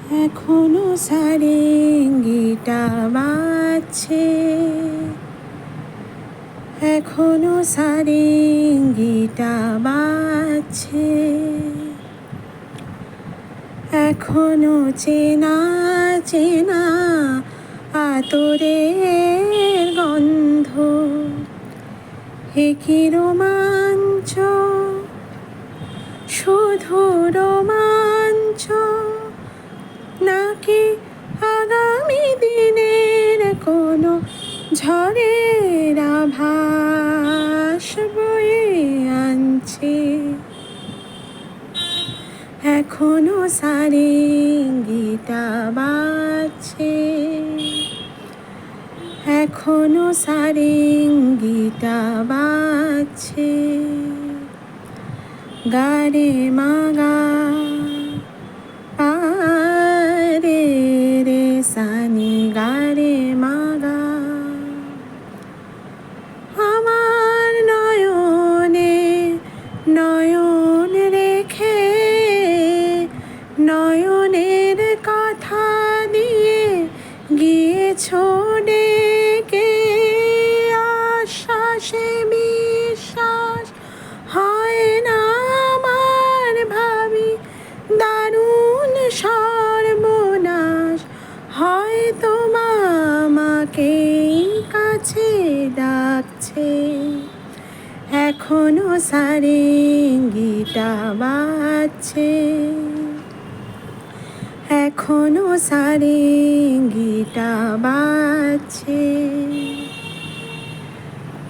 এখনো সারেঙ্গিটা বাজছে, এখনো সারেঙ্গিটা বাজছে, এখনো চেনা চেনা আতরের গন্ধ। এ কি রোমাঞ্চ, শুধু রোমাঞ্চ, নাকি আগামী দিনের কোনো ঝড়ের আভাস বয়ে আনছে। এখনো সারেঙ্গিটা বাজছে, এখনো সারেঙ্গিটা বাজছে। গারে মাগা পারে রে সানি গারে মাগা, আমার নয়নে নয়ন রেখে নয়নের কথা দিয়ে গিয়েছো ডেকে। আশ্বাসে বিশ্বাস হয় না আমার, ভাবি দারুণ সর্বনাশ, হয়তো আমাকে কাছে ডাকছে। এখনো সারেঙ্গিটা বাজছে, এখনো সারেঙ্গিটা বাজছে।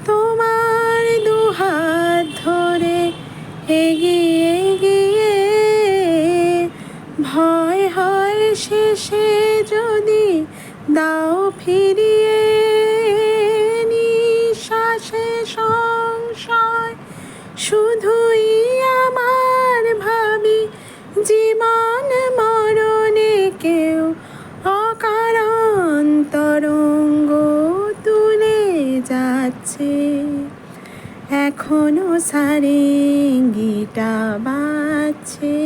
তোমার দুহাত ধরে এগিয়ে গিয়ে ভয় হয় শেষে যদি দাও ফিরিয়ে। নিঃশ্বাসে সংশয় শুধুই আমার, ভাবি জীবন মরণে কেউ অকারণ তরঙ্গ তুলে যাচ্ছে। এখনো সারেঙ্গিটা বাজছে,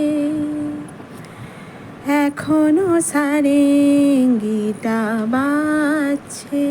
এখনো সারেঙ্গিটা বাজছে।